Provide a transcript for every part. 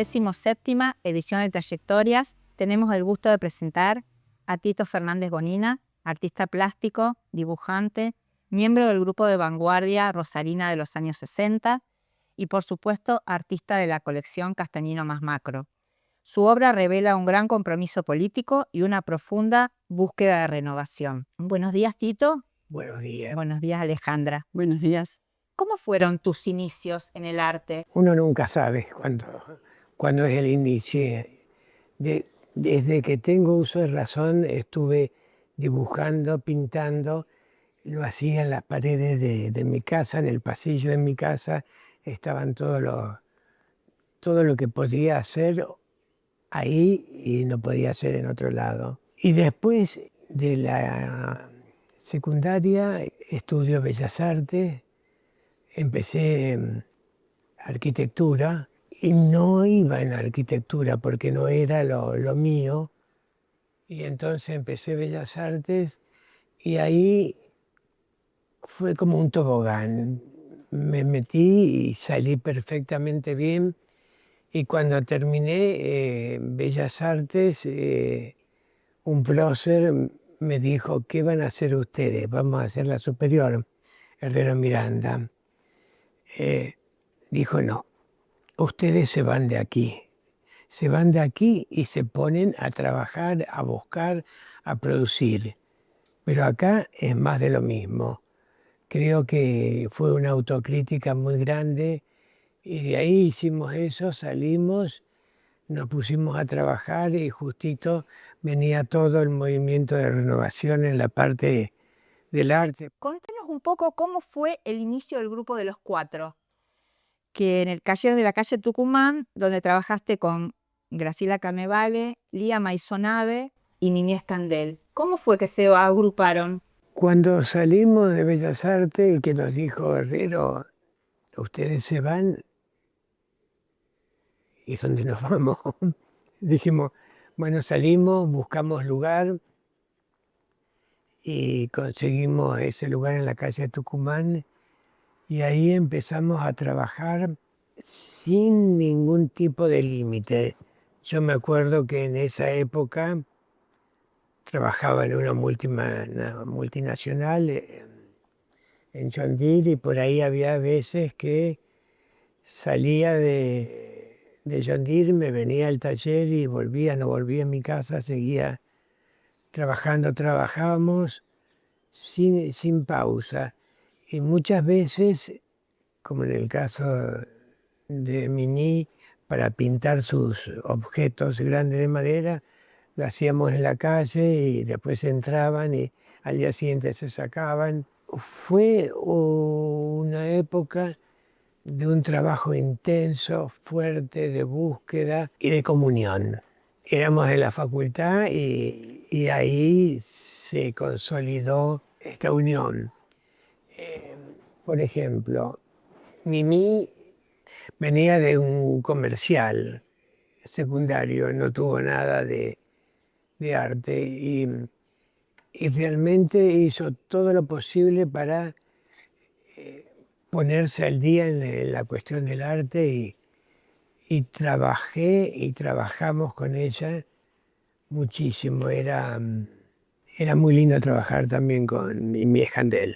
17ª edición de Trayectorias tenemos el gusto de presentar a Tito Fernández Bonina, artista plástico, dibujante, miembro del grupo de vanguardia rosarina de los años 60 y, por supuesto, artista de la colección Castañino más Macro. Su obra revela un gran compromiso político y una profunda búsqueda de renovación. Buenos días, Tito. Buenos días. Buenos días, Alejandra. Buenos días. ¿Cómo fueron tus inicios en el arte? Uno nunca sabe cuándo es el inicio. Desde que tengo uso de razón estuve dibujando, pintando. Lo hacía en las paredes de mi casa, en el pasillo de mi casa. Estaban todo lo que podía hacer ahí y no podía hacer en otro lado. Y después de la secundaria estudio Bellas Artes. Empecé arquitectura y no iba en arquitectura porque no era lo mío. Y entonces empecé Bellas Artes y ahí fue como un tobogán. Me metí y salí perfectamente bien. Y cuando terminé Bellas Artes, un prócer me dijo: ¿qué van a hacer ustedes? Vamos a hacer la superior, Herrero Miranda. Dijo: no, ustedes se van de aquí y se ponen a trabajar, a buscar, a producir. Pero acá es más de lo mismo. Creo que fue una autocrítica muy grande y de ahí hicimos eso, salimos, nos pusimos a trabajar y justito venía todo el movimiento de renovación en la parte del arte. Contanos un poco cómo fue el inicio del grupo de los Cuatro, que en el taller de la calle Tucumán, donde trabajaste con Graciela Camevale, Lía Maisonave y Niñez Candel. ¿Cómo fue que se agruparon? Cuando salimos de Bellas Artes, que nos dijo Herrero: ustedes se van, ¿y dónde nos vamos? Dijimos: bueno, salimos, buscamos lugar y conseguimos ese lugar en la calle Tucumán y ahí empezamos a trabajar sin ningún tipo de límite. Yo me acuerdo que en esa época trabajaba en una multinacional en John Deere y por ahí había veces que salía de John Deere, me venía al taller y volvía, no volvía a mi casa, seguía trabajando. Trabajábamos sin pausa y muchas veces, como en el caso de Mini, para pintar sus objetos grandes de madera, lo hacíamos en la calle y después entraban y al día siguiente se sacaban. Fue una época de un trabajo intenso, fuerte, de búsqueda y de comunión. Éramos de la facultad y ahí se consolidó esta unión. Por ejemplo, Mimi venía de un comercial secundario, no tuvo nada de arte y realmente hizo todo lo posible para ponerse al día en la cuestión del arte y trabajé y trabajamos con ella muchísimo. Era muy lindo trabajar también con Niñez Candel.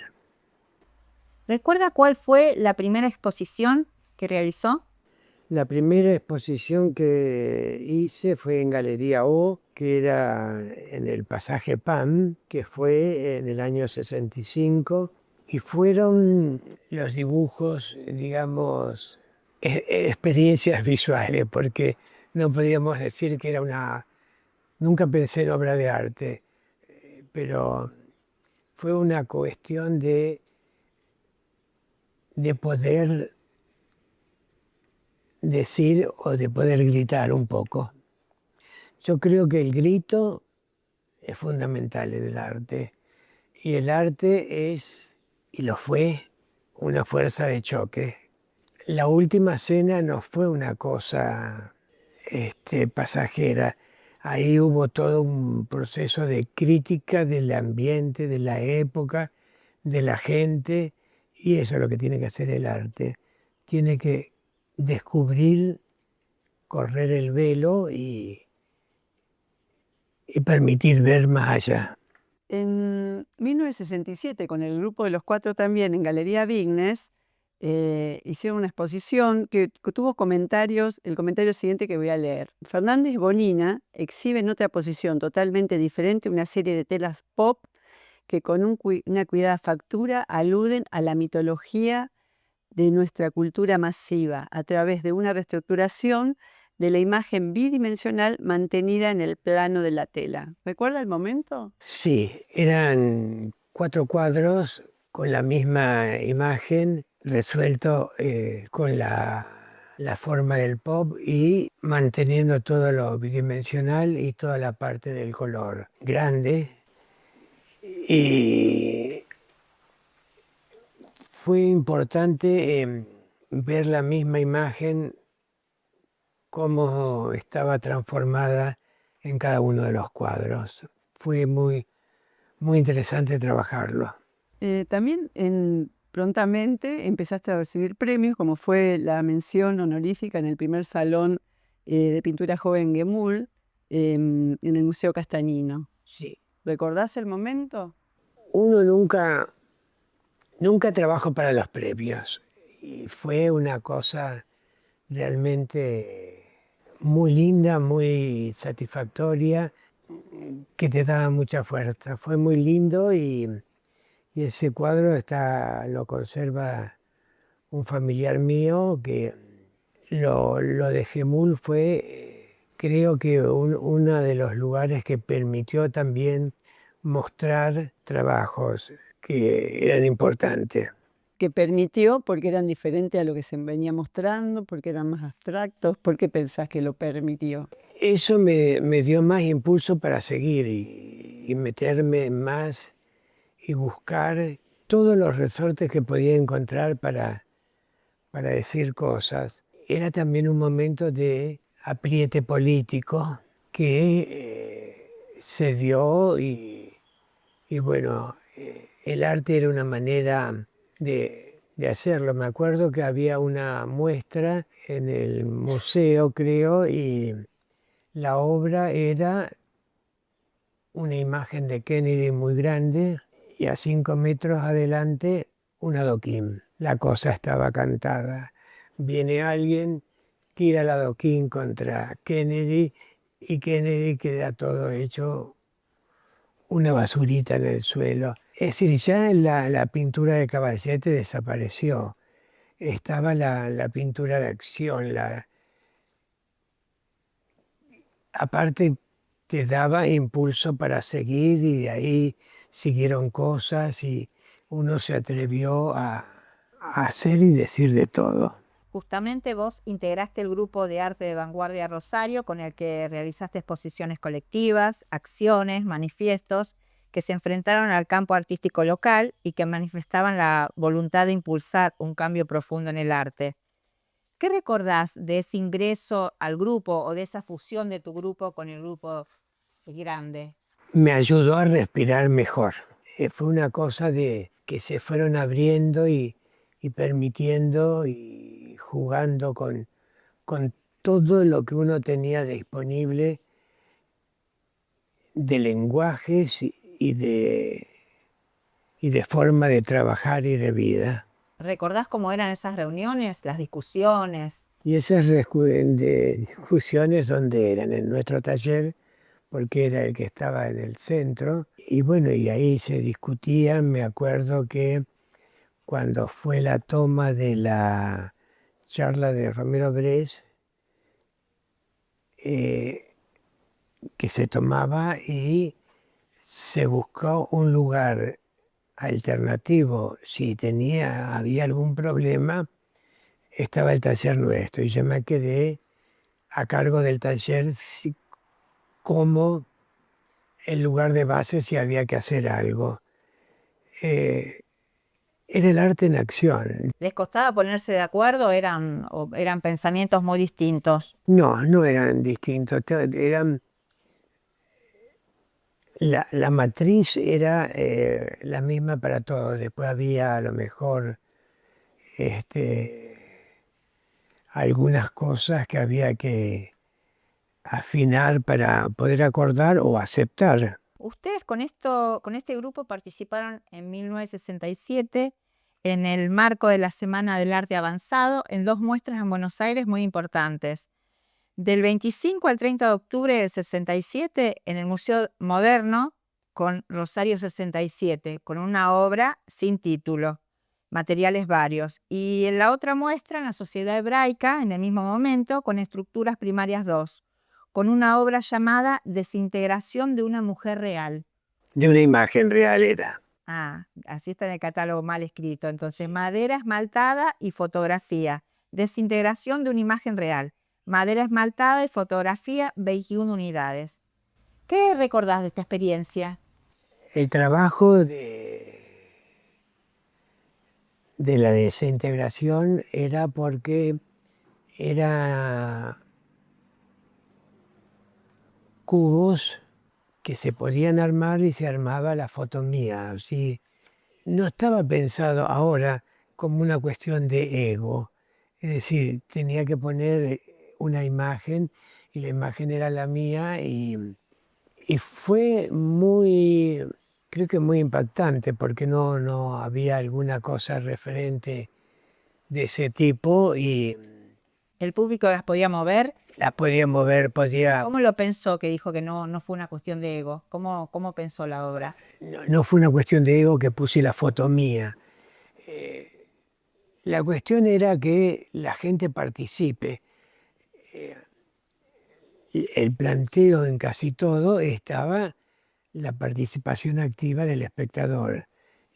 ¿Recuerda cuál fue la primera exposición que realizó? La primera exposición que hice fue en Galería O, que era en el Pasaje PAN, que fue en el año 65, y fueron los dibujos, digamos, experiencias visuales, porque no podíamos decir que era una... Nunca pensé en obra de arte, pero fue una cuestión de poder decir o de poder gritar un poco. Yo creo que el grito es fundamental en el arte y el arte es, y lo fue, una fuerza de choque. La última cena no fue una cosa pasajera. Ahí hubo todo un proceso de crítica del ambiente, de la época, de la gente, y eso es lo que tiene que hacer el arte. Tiene que descubrir correr el velo y permitir ver más allá. En 1967, con el grupo de los cuatro también, en Galería Vignes, hicieron una exposición que tuvo comentarios, el comentario siguiente que voy a leer. Fernández Bonina exhibe en otra posición totalmente diferente una serie de telas pop que con una cuidada factura aluden a la mitología de nuestra cultura masiva a través de una reestructuración de la imagen bidimensional mantenida en el plano de la tela. ¿Recuerda el momento? Sí, eran 4 cuadros con la misma imagen, resuelto con la forma del pop y manteniendo todo lo bidimensional y toda la parte del color grande. Y fue importante ver la misma imagen, cómo estaba transformada en cada uno de los cuadros. Fue muy interesante trabajarlo. También prontamente empezaste a recibir premios, como fue la mención honorífica en el primer salón de pintura joven Gemul en el Museo Castañino. Sí. ¿Recordás el momento? Uno nunca trabajó para los premios y fue una cosa realmente muy linda, muy satisfactoria, que te daba mucha fuerza. Fue muy lindo y ese cuadro lo conserva un familiar mío que lo de Gemul fue, creo que uno de los lugares que permitió también mostrar trabajos que eran importantes. Que permitió, porque eran diferentes a lo que se venía mostrando, porque eran más abstractos. ¿Por qué pensás que lo permitió? Eso me dio más impulso para seguir y meterme más y buscar todos los resortes que podía encontrar para decir cosas. Era también un momento de apriete político que se dio y bueno, el arte era una manera de hacerlo. Me acuerdo que había una muestra en el museo, creo, y la obra era una imagen de Kennedy muy grande y a 5 metros adelante un adoquín. La cosa estaba cantada. Viene alguien, tira el adoquín contra Kennedy y Kennedy queda todo hecho una basurita en el suelo. Es decir, ya la pintura de Caballete desapareció. Estaba la pintura de acción. Aparte, te daba impulso para seguir y de ahí siguieron cosas y uno se atrevió a hacer y decir de todo. Justamente vos integraste el grupo de arte de vanguardia Rosario con el que realizaste exposiciones colectivas, acciones, manifiestos que se enfrentaron al campo artístico local y que manifestaban la voluntad de impulsar un cambio profundo en el arte. ¿Qué recordás de ese ingreso al grupo o de esa fusión de tu grupo con el grupo grande? Me ayudó a respirar mejor. Fue una cosa de que se fueron abriendo y permitiendo y jugando con todo lo que uno tenía disponible de lenguajes y de forma de trabajar y de vida. ¿Recordás cómo eran esas reuniones, las discusiones? Y esas discusiones donde eran en nuestro taller, porque era el que estaba en el centro, y bueno, y ahí se discutían. Me acuerdo que cuando fue la toma de la charla de Romero Brés, que se tomaba y se buscó un lugar alternativo. Si había algún problema, estaba el taller nuestro y yo me quedé a cargo del taller como el lugar de base si había que hacer algo. Era el arte en acción. ¿Les costaba ponerse de acuerdo o eran pensamientos muy distintos? No eran distintos, eran, la matriz era la misma para todos. Después había a lo mejor algunas cosas que había que afinar para poder acordar o aceptar. Ustedes con este grupo participaron en 1967 en el marco de la Semana del Arte Avanzado en 2 muestras en Buenos Aires muy importantes. Del 25 al 30 de octubre del 67 en el Museo Moderno con Rosario 67, con una obra sin título, materiales varios. Y en la otra muestra en la Sociedad Hebraica, en el mismo momento, con Estructuras Primarias 2, con una obra llamada Desintegración de una mujer real. De una imagen real era. Ah, así está en el catálogo mal escrito. Entonces, madera esmaltada y fotografía. Desintegración de una imagen real. Madera esmaltada y fotografía, 21 unidades. ¿Qué recordás de esta experiencia? El trabajo de la desintegración era porque era cubos que se podían armar y se armaba la fotomía. Así, no estaba pensado ahora como una cuestión de ego. Es decir, tenía que poner una imagen y la imagen era la mía y fue muy, creo que muy impactante porque no había alguna cosa referente de ese tipo y ¿El público las podía mover? la podía mover, podía... ¿Cómo lo pensó que dijo que no fue una cuestión de ego? ¿Cómo pensó la obra? No fue una cuestión de ego que puse la foto mía. La cuestión era que la gente participe. El planteo en casi todo estaba la participación activa del espectador.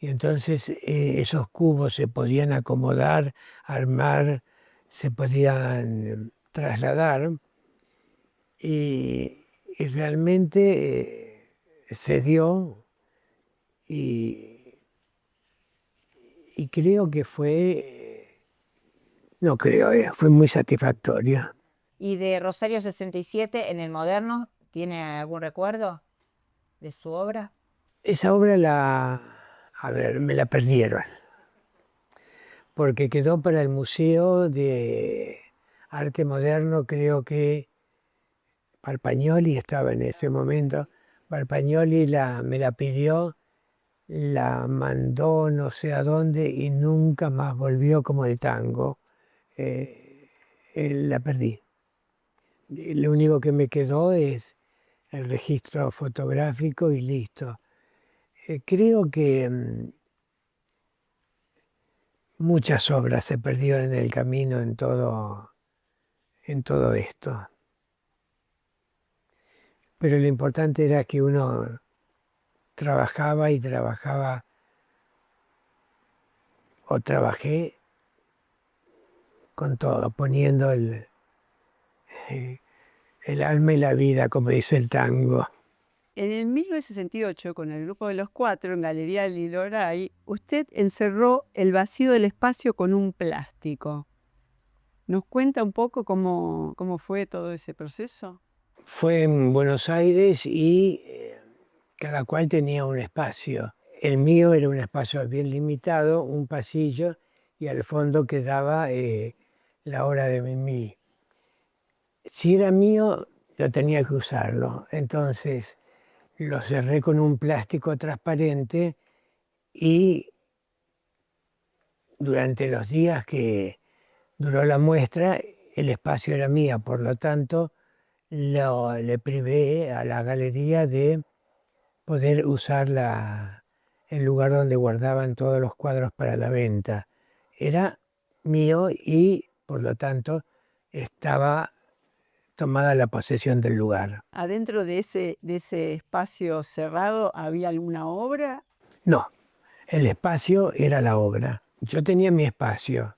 Y entonces esos cubos se podían acomodar, armar, se podían trasladar y realmente se dio y, y creo que fue, no creo, fue muy satisfactorio. ¿Y de Rosario 67 en el Moderno, tiene algún recuerdo de su obra? Esa obra a ver, me la perdieron, porque quedó para el Museo de Arte Moderno, creo que Parpagnoli estaba en ese momento. Parpagnoli me la pidió, la mandó no sé a dónde y nunca más volvió como el tango. La perdí. Lo único que me quedó es el registro fotográfico y listo. Creo que muchas obras se perdieron en el camino en todo esto. Pero lo importante era que uno trabajaba y trabajaba, o trabajé con todo, poniendo el alma y la vida, como dice el tango. En el 1968, con el grupo de los 4, en Galería Liloray, usted encerró el vacío del espacio con un plástico. ¿Nos cuenta un poco cómo fue todo ese proceso? Fue en Buenos Aires y cada cual tenía un espacio. El mío era un espacio bien limitado, un pasillo, y al fondo quedaba la hora de Mimi. Si era mío, yo tenía que usarlo. Entonces lo cerré con un plástico transparente y durante los días que duró la muestra, el espacio era mío, por lo tanto, le privé a la galería de poder usar el lugar donde guardaban todos los cuadros para la venta. Era mío y, por lo tanto, estaba tomada la posesión del lugar. ¿Adentro de ese espacio cerrado había alguna obra? No, el espacio era la obra. Yo tenía mi espacio.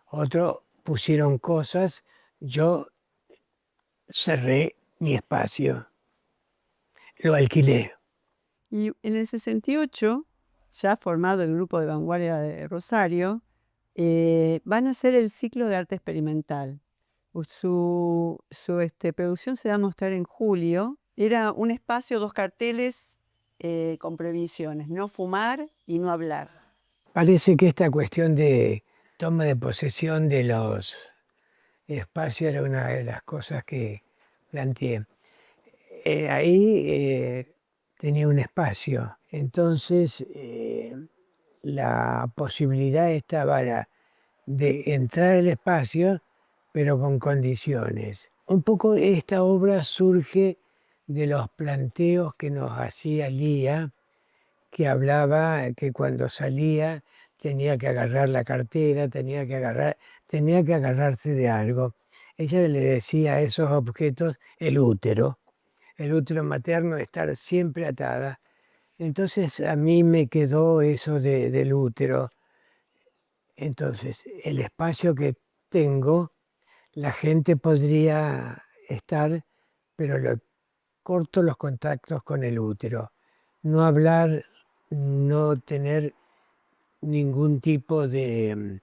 Otros pusieron cosas, yo cerré mi espacio. Lo alquilé. Y en el 68, ya formado el grupo de vanguardia de Rosario, van a hacer el ciclo de arte experimental. Su producción se va a mostrar en julio. Era un espacio, 2 carteles con previsiones: no fumar y no hablar. Parece que esta cuestión de toma de posesión de espacio era una de las cosas que planteé. Ahí tenía un espacio, entonces la posibilidad estaba de entrar al espacio, pero con condiciones. Un poco esta obra surge de los planteos que nos hacía Lía, que hablaba que cuando salía tenía que agarrar la cartera, tenía que agarrarse de algo. Ella le decía a esos objetos el útero materno, estar siempre atada. Entonces a mí me quedó eso del útero. Entonces el espacio que tengo, la gente podría estar, pero corto los contactos con el útero. No hablar, no tener ningún tipo de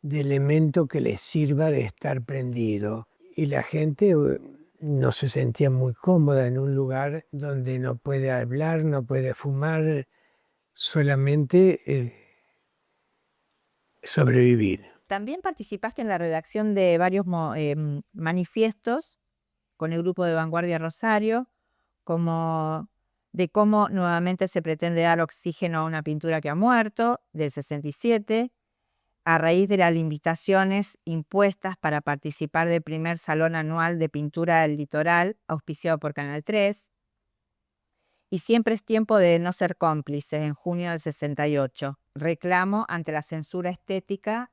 elemento que les sirva de estar prendido. Y la gente no se sentía muy cómoda en un lugar donde no puede hablar, no puede fumar, solamente sobrevivir. También participaste en la redacción de varios manifiestos con el grupo de Vanguardia Rosario, como de cómo nuevamente se pretende dar oxígeno a una pintura que ha muerto, del 67, a raíz de las invitaciones impuestas para participar del primer Salón Anual de Pintura del Litoral, auspiciado por Canal 3, y Siempre es tiempo de no ser cómplices, en junio del 68, reclamo ante la censura estética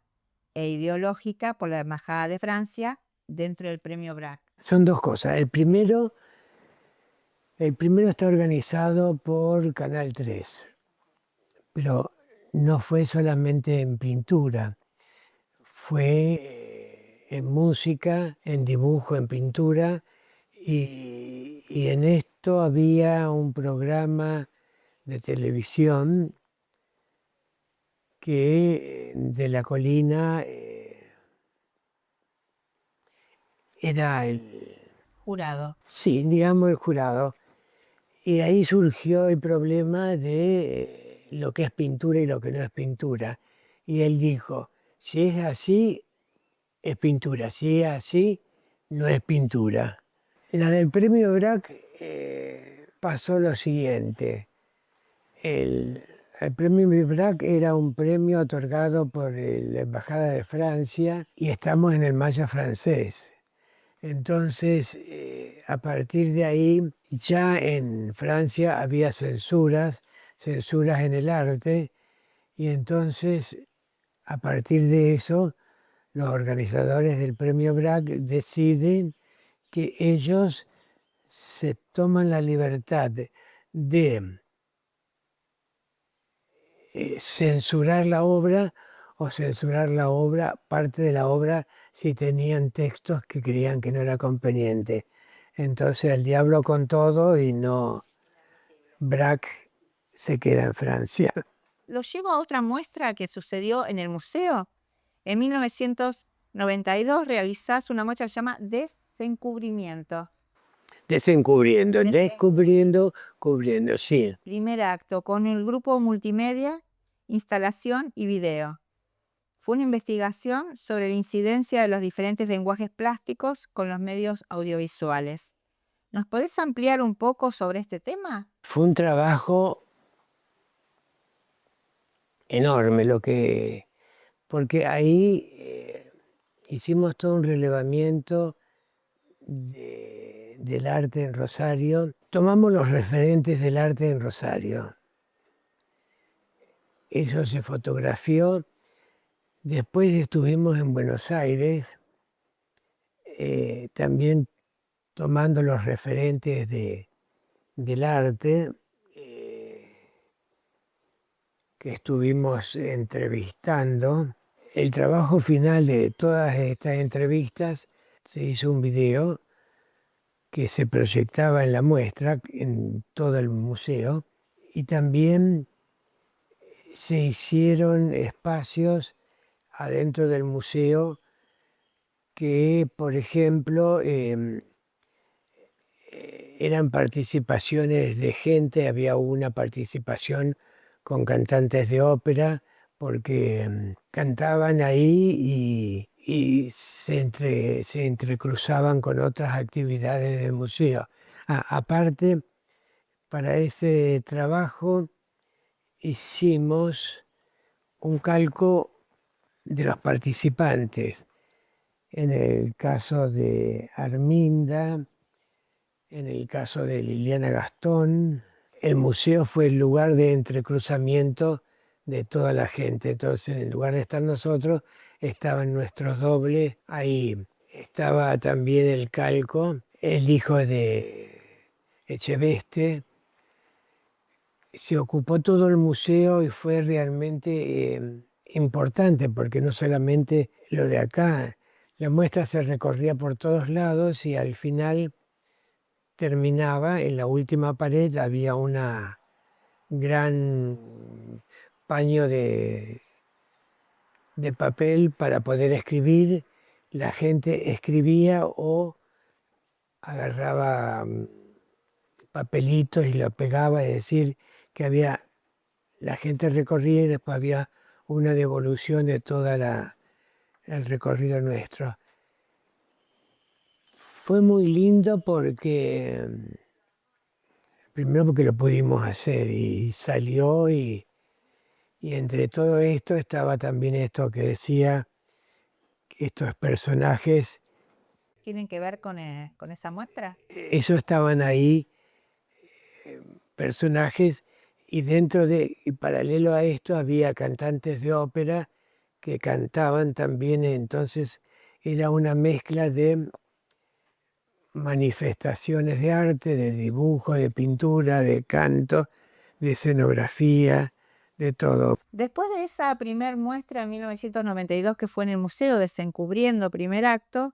e ideológica por la Embajada de Francia dentro del Premio BRAC. Son dos cosas. El primero está organizado por Canal 3, pero no fue solamente en pintura, fue en música, en dibujo, en pintura, y en esto había un programa de televisión que de la colina era Jurado. sí, digamos el jurado. Y ahí surgió el problema de lo que es pintura y lo que no es pintura. Y él dijo, si es así, es pintura, si es así, no es pintura. La del premio BRAC pasó lo siguiente. El premio BRAC era un premio otorgado por la Embajada de Francia y estamos en el Maya francés. Entonces, a partir de ahí, ya en Francia había censuras en el arte, y entonces, a partir de eso, los organizadores del premio BRAC deciden que ellos se toman la libertad de censurar la obra o censurar la obra, parte de la obra, si tenían textos que creían que no era conveniente. Entonces el diablo con todo y no, BRAC se queda en Francia. Lo llevo a otra muestra que sucedió en el museo. En 1992 realizás una muestra que se llama Desencubrimiento. Desencubriendo, descubriendo, cubriendo, sí. Primer acto, con el grupo multimedia, instalación y video. Fue una investigación sobre la incidencia de los diferentes lenguajes plásticos con los medios audiovisuales. ¿Nos podés ampliar un poco sobre este tema? Fue un trabajo enorme porque ahí hicimos todo un relevamiento del arte en Rosario. Tomamos los referentes del arte en Rosario. Eso se fotografió. Después estuvimos en Buenos Aires, también tomando los referentes del arte, que estuvimos entrevistando. El trabajo final de todas estas entrevistas se hizo un video que se proyectaba en la muestra, en todo el museo, y también se hicieron espacios adentro del museo que, por ejemplo, eran participaciones de gente, había una participación con cantantes de ópera, porque cantaban ahí y se entrecruzaban con otras actividades del museo. Aparte, para ese trabajo hicimos un calco de los participantes. En el caso de Arminda, en el caso de Liliana Gastón, el museo fue el lugar de entrecruzamiento de toda la gente. Entonces, en lugar de estar nosotros, estaban nuestros dobles ahí. Estaba también el calco, el hijo de Echeveste. Se ocupó todo el museo y fue realmente importante porque no solamente lo de acá, la muestra se recorría por todos lados y al final terminaba en la última pared, había una gran paño de papel para poder escribir. La gente escribía o agarraba papelitos y lo pegaba, es decir, que había, la gente recorría y después había una devolución de todo el recorrido nuestro. Fue muy lindo porque, primero porque lo pudimos hacer y salió y entre todo esto estaba también esto que decía, estos personajes, ¿Tienen que ver con esa muestra? esos estaban ahí, personajes, y dentro de, y paralelo a esto había cantantes de ópera que cantaban también, entonces era una mezcla de manifestaciones de arte, de dibujo, de pintura, de canto, de escenografía, de todo. Después de esa primer muestra en 1992 que fue en el museo Desencubriendo, primer acto,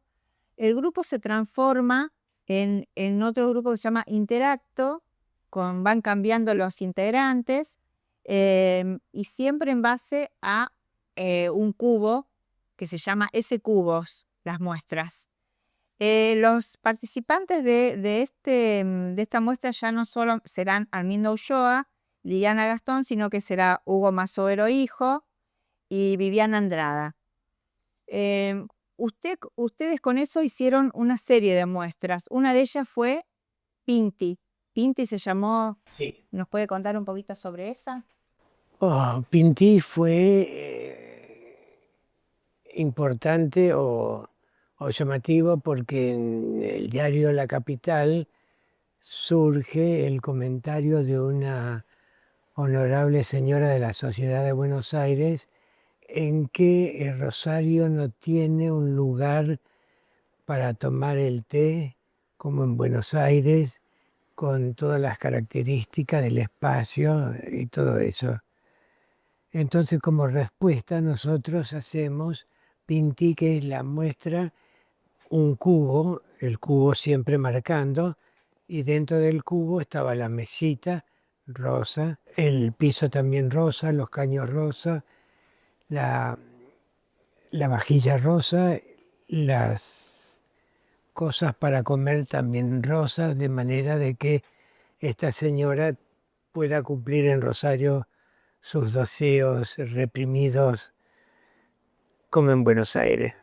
el grupo se transforma en otro grupo que se llama Interacto, van cambiando los integrantes y siempre en base a un cubo que se llama S-Cubos, las muestras. Los participantes de esta muestra ya no solo serán Armindo Ulloa, Liliana Gastón, sino que será Hugo Mazoero hijo y Viviana Andrada. Ustedes con eso hicieron una serie de muestras. Una de ellas fue Pinti. Pinti se llamó. Sí. ¿Nos puede contar un poquito sobre esa? Pinti fue importante o llamativo porque en el diario La Capital surge el comentario de una honorable señora de la Sociedad de Buenos Aires en que el Rosario no tiene un lugar para tomar el té como en Buenos Aires, con todas las características del espacio y todo eso. Entonces, como respuesta, nosotros hacemos Pinti, que es la muestra, un cubo, el cubo siempre marcando, y dentro del cubo estaba la mesita rosa, el piso también rosa, los caños rosa, la vajilla rosa, las cosas para comer también rosas, de manera de que esta señora pueda cumplir en Rosario sus deseos reprimidos como en Buenos Aires.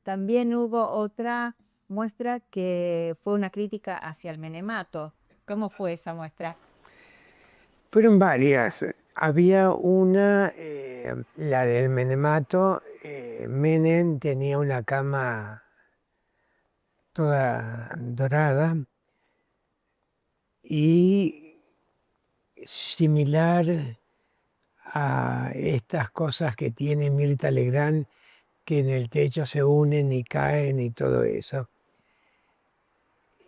También hubo otra muestra que fue una crítica hacia el menemato. ¿Cómo fue esa muestra? Fueron varias. Había una, la del menemato. Menem tenía una cama toda dorada y similar a estas cosas que tiene Mirta Legrand, que en el techo se unen y caen y todo eso.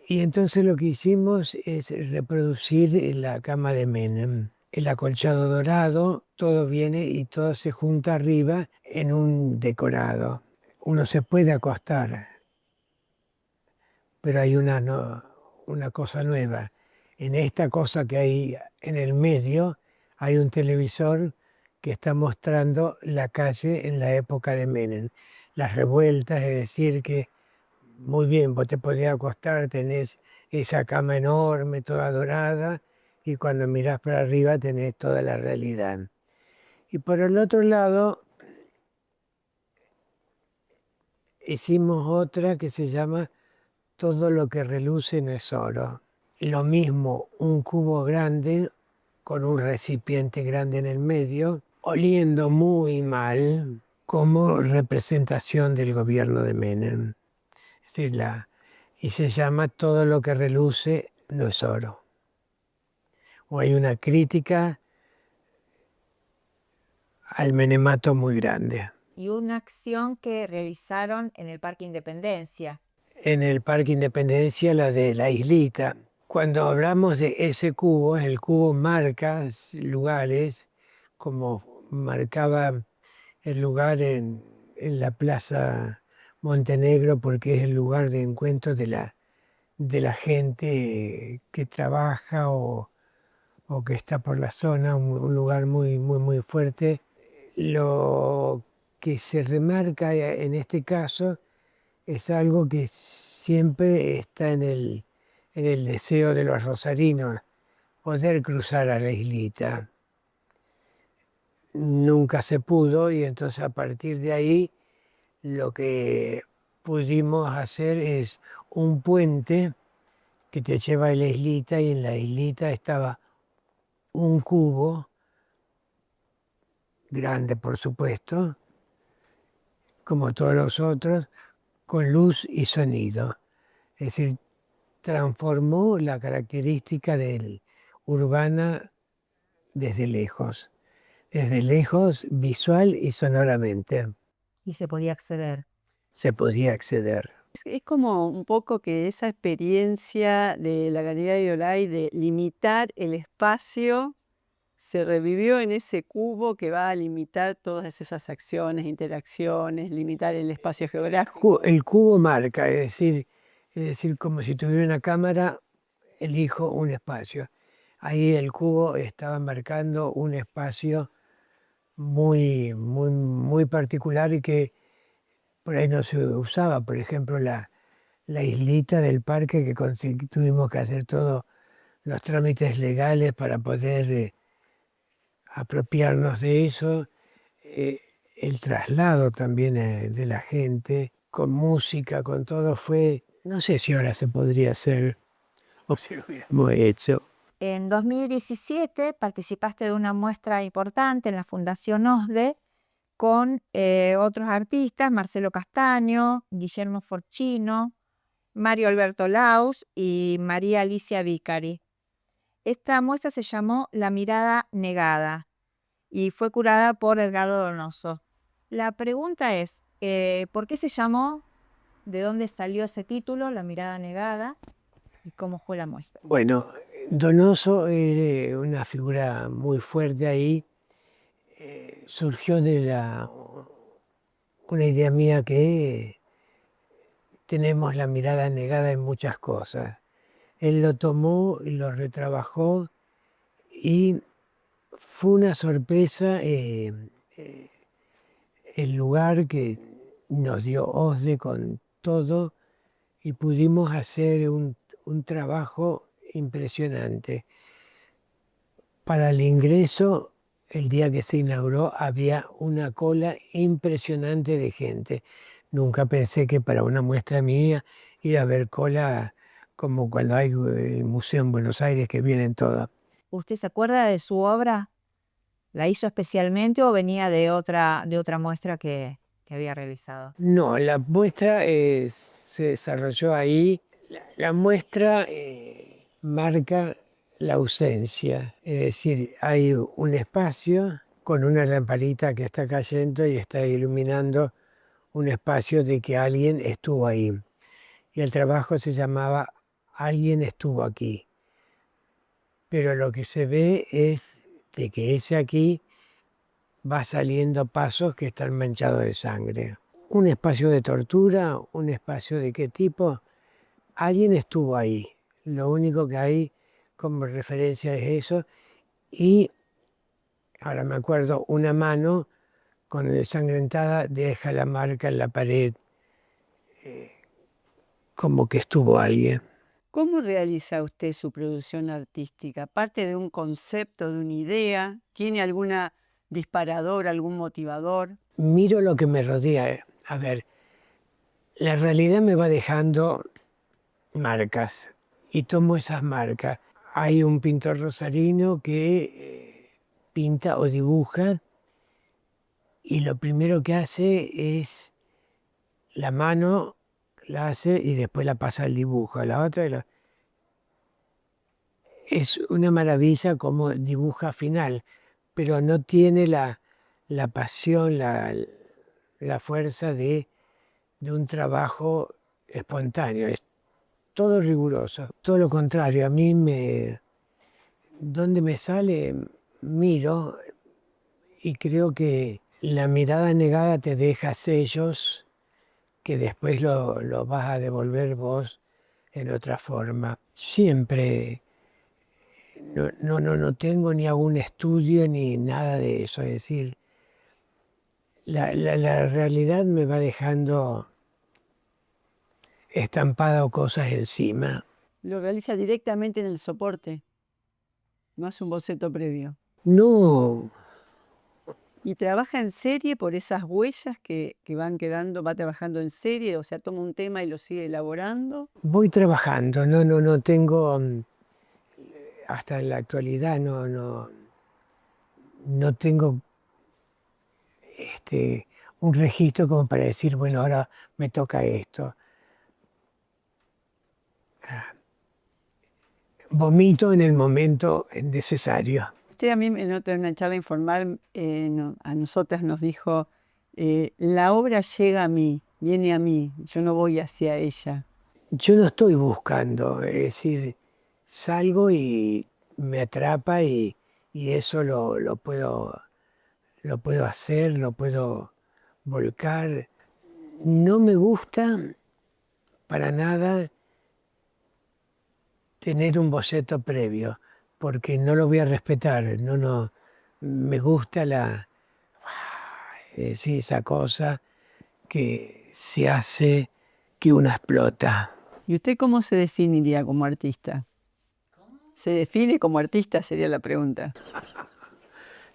Y entonces lo que hicimos es reproducir la cama de Menem. El acolchado dorado, todo viene y todo se junta arriba en un decorado. Uno se puede acostar, pero hay una cosa nueva. En esta cosa que hay en el medio hay un televisor que está mostrando la calle en la época de Menem. Las revueltas, es decir, que muy bien, vos te podés acostar, tenés esa cama enorme, toda dorada, y cuando mirás para arriba tenés toda la realidad. Y por el otro lado, hicimos otra que se llama Todo lo que reluce no es oro. Lo mismo, un cubo grande con un recipiente grande en el medio, oliendo muy mal como representación del gobierno de Menem. Es decir, y se llama Todo lo que reluce no es oro. O hay una crítica al menemato muy grande. Y una acción que realizaron en el Parque Independencia. En el Parque Independencia, la de la islita. Cuando hablamos de ese cubo, el cubo marca lugares, como marcaba el lugar en la Plaza Montenegro, porque es el lugar de encuentro de la gente que trabaja o que está por la zona, un lugar muy, muy, muy fuerte. Lo que se remarca en este caso es algo que siempre está en el deseo de los rosarinos, poder cruzar a la islita. Nunca se pudo y entonces a partir de ahí lo que pudimos hacer es un puente que te lleva a la islita y en la islita estaba un cubo, grande por supuesto, como todos los otros, con luz y sonido. Es decir, transformó la característica del urbana desde lejos, visual y sonoramente. Y se podía acceder. Se podía acceder. Es como un poco que esa experiencia de la Galería de Olay de limitar el espacio se revivió en ese cubo que va a limitar todas esas acciones, interacciones, limitar el espacio geográfico. El cubo marca, es decir, como si tuviera una cámara, elijo un espacio. Ahí el cubo estaba marcando un espacio muy, muy, muy particular y que por ahí no se usaba. Por ejemplo, la islita del parque que tuvimos que hacer todos los trámites legales para poder apropiarnos de eso. El traslado también de la gente, con música, con todo, fue, no sé si ahora se podría hacer o si lo hubiéramos hecho. En 2017 participaste de una muestra importante en la Fundación OSDE con otros artistas, Marcelo Castaño, Guillermo Forchino, Mario Alberto Laus y María Alicia Vicari. Esta muestra se llamó La mirada negada y fue curada por Edgardo Donoso. La pregunta es, ¿por qué se llamó? ¿De dónde salió ese título, La mirada negada? ¿Y cómo fue la muestra? Bueno, Donoso era una figura muy fuerte ahí. Surgió de una idea mía que tenemos la mirada negada en muchas cosas. Él lo tomó y lo retrabajó y fue una sorpresa el lugar que nos dio OSDE con todo y pudimos hacer un trabajo impresionante. Para el ingreso, el día que se inauguró, había una cola impresionante de gente. Nunca pensé que para una muestra mía iba a haber cola como cuando hay museo en Buenos Aires que vienen todas. ¿Usted se acuerda de su obra? ¿La hizo especialmente o venía de otra muestra que había realizado? No, la muestra se desarrolló ahí. La muestra marca la ausencia, es decir, hay un espacio con una lamparita que está cayendo y está iluminando un espacio de que alguien estuvo ahí. Y el trabajo se llamaba Alguien estuvo aquí. Pero lo que se ve es de que ese aquí va saliendo pasos que están manchados de sangre. Un espacio de tortura, un espacio de qué tipo, alguien estuvo ahí. Lo único que hay como referencia es eso. Y ahora me acuerdo, una mano con ensangrentada deja la marca en la pared, como que estuvo alguien. ¿Cómo realiza usted su producción artística? ¿Parte de un concepto, de una idea? ¿Tiene alguna disparador, algún motivador? Miro lo que me rodea. A ver, La realidad me va dejando marcas y tomo esas marcas. Hay un pintor rosarino que pinta o dibuja y lo primero que hace es la mano, la hace y después la pasa al dibujo, a la otra. Es una maravilla como dibuja final, pero no tiene la pasión, la fuerza de un trabajo espontáneo. Es todo riguroso. Todo lo contrario, a mí donde me sale, miro y creo que la mirada negada te deja sellos que después lo vas a devolver vos en otra forma. Siempre no tengo ni algún estudio ni nada de eso. Es decir, la realidad me va dejando estampado cosas encima. Lo realiza directamente en el soporte, no hace un boceto previo. No, Y trabaja en serie por esas huellas que van quedando, va trabajando en serie, o sea, toma un tema y lo sigue elaborando. voy trabajando, no tengo, hasta en la actualidad no tengo un registro como para decir, bueno, ahora me toca esto. Vomito en el momento necesario. Usted a mí en una charla informal a nosotras nos dijo, la obra llega a mí, viene a mí, yo no voy hacia ella. Yo no estoy buscando, es decir, salgo y me atrapa y eso lo puedo hacer, lo puedo volcar. No me gusta para nada tener un boceto previo, porque no lo voy a respetar. No, me gusta sí, esa cosa que se hace que uno explota. ¿Y usted cómo se definiría como artista? ¿Se define como artista? Sería la pregunta.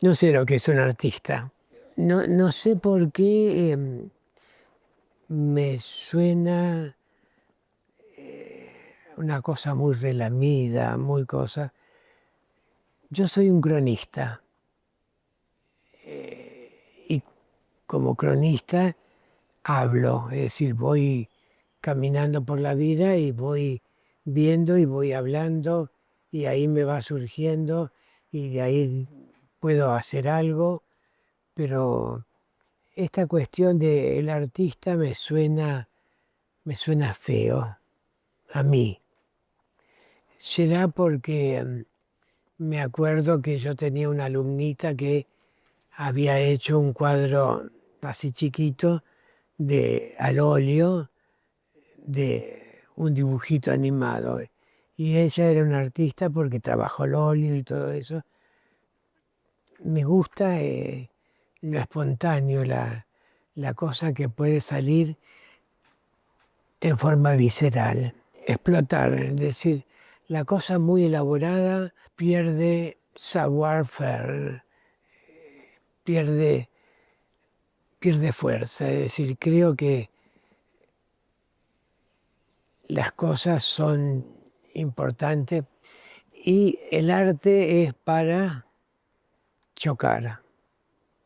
No sé lo que es un artista. No sé por qué me suena una cosa muy relamida, muy cosa. Yo soy un cronista y como cronista hablo, es decir, voy caminando por la vida y voy viendo y voy hablando y ahí me va surgiendo y de ahí puedo hacer algo, pero esta cuestión del artista me suena feo a mí. Será porque me acuerdo que yo tenía una alumnita que había hecho un cuadro así chiquito al óleo de un dibujito animado. Y ella era una artista porque trabajó el óleo y todo eso. Me gusta lo espontáneo, la cosa que puede salir en forma visceral, explotar, es decir, la cosa muy elaborada pierde savoir-faire, pierde, pierde fuerza, es decir, creo que las cosas son importantes y el arte es para chocar,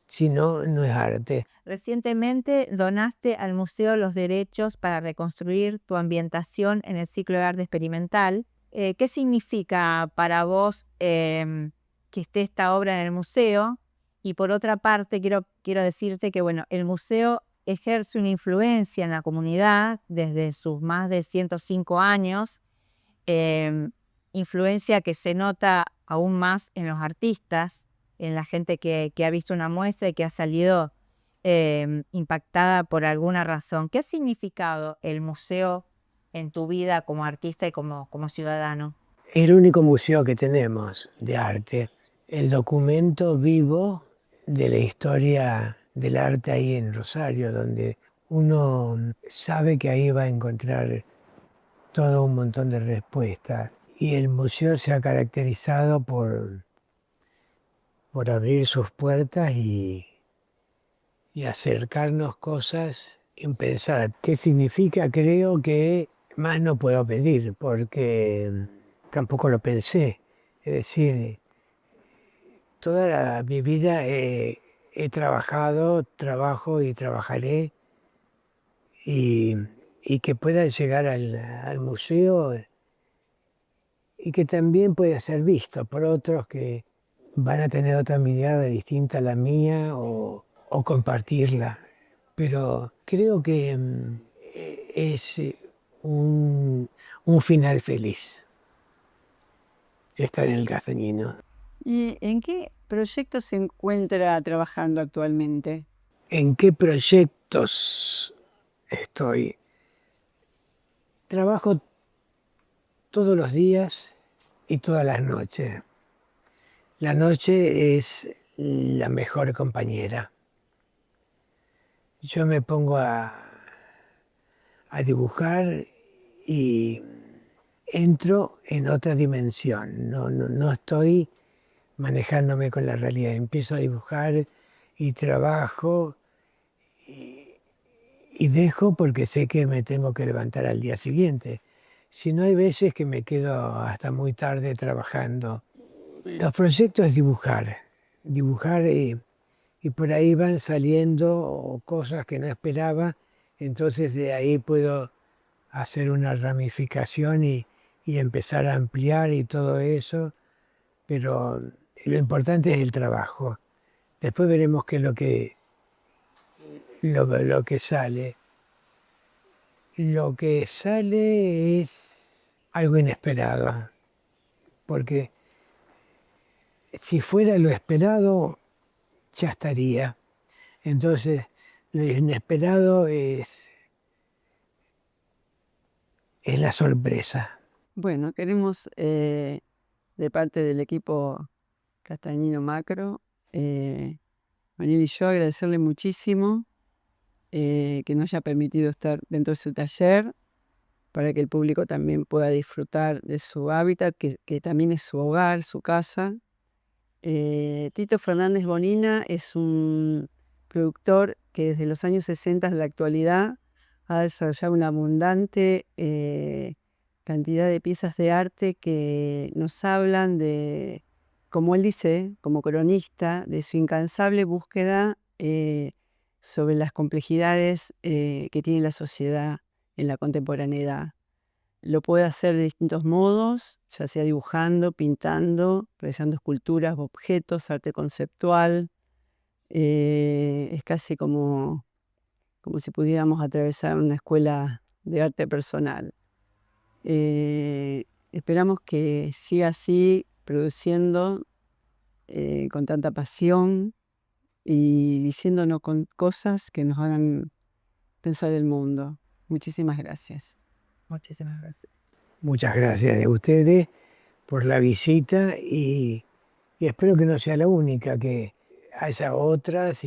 si no, no es arte. Recientemente donaste al museo los derechos para reconstruir tu ambientación en el ciclo de arte experimental. ¿Qué significa para vos que esté esta obra en el museo? Y por otra parte, quiero decirte que bueno, el museo ejerce una influencia en la comunidad desde sus más de 105 años, influencia que se nota aún más en los artistas, en la gente que ha visto una muestra y que ha salido impactada por alguna razón. ¿Qué ha significado el museo en tu vida como artista y como ciudadano? El único museo que tenemos de arte, el documento vivo de la historia del arte ahí en Rosario, donde uno sabe que ahí va a encontrar todo un montón de respuestas. Y el museo se ha caracterizado por abrir sus puertas y acercarnos cosas en pensar qué significa, creo que más no puedo pedir, porque tampoco lo pensé. Es decir, toda mi vida he trabajado, trabajo y trabajaré, y, y que pueda llegar al museo y que también pueda ser visto por otros que van a tener otra mirada distinta a la mía o compartirla. Pero creo que es un final feliz estar en el Castañino. ¿Y en qué proyecto se encuentra trabajando actualmente? ¿En qué proyectos estoy? Trabajo todos los días y todas las noches. La noche es la mejor compañera. Yo me pongo a dibujar y entro en otra dimensión. No estoy manejándome con la realidad. Empiezo a dibujar y trabajo y dejo porque sé que me tengo que levantar al día siguiente. Si no, hay veces que me quedo hasta muy tarde trabajando. Los proyectos es dibujar, dibujar y por ahí van saliendo cosas que no esperaba, entonces de ahí puedo hacer una ramificación y empezar a ampliar y todo eso, pero lo importante es el trabajo. Después veremos qué es lo que sale. Lo que sale es algo inesperado, porque si fuera lo esperado, ya estaría. Entonces, lo inesperado es la sorpresa. Bueno, queremos de parte del equipo Castañino Macro, Manuel y yo agradecerle muchísimo que nos haya permitido estar dentro de su taller para que el público también pueda disfrutar de su hábitat, que también es su hogar, su casa. Tito Fernández Bonina es un productor que desde los años 60 de la actualidad ha desarrollado una abundante cantidad de piezas de arte que nos hablan de, como él dice, como cronista, de su incansable búsqueda sobre las complejidades que tiene la sociedad en la contemporaneidad. Lo puede hacer de distintos modos, ya sea dibujando, pintando, realizando esculturas, objetos, arte conceptual. Es casi como si pudiéramos atravesar una escuela de arte personal. Esperamos que siga así, produciendo con tanta pasión y diciéndonos con cosas que nos hagan pensar el mundo. Muchísimas gracias. Muchísimas gracias. Muchas gracias a ustedes por la visita y espero que no sea la única, que haya otras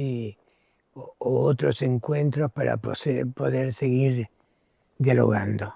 o otros encuentros para poder seguir dialogando.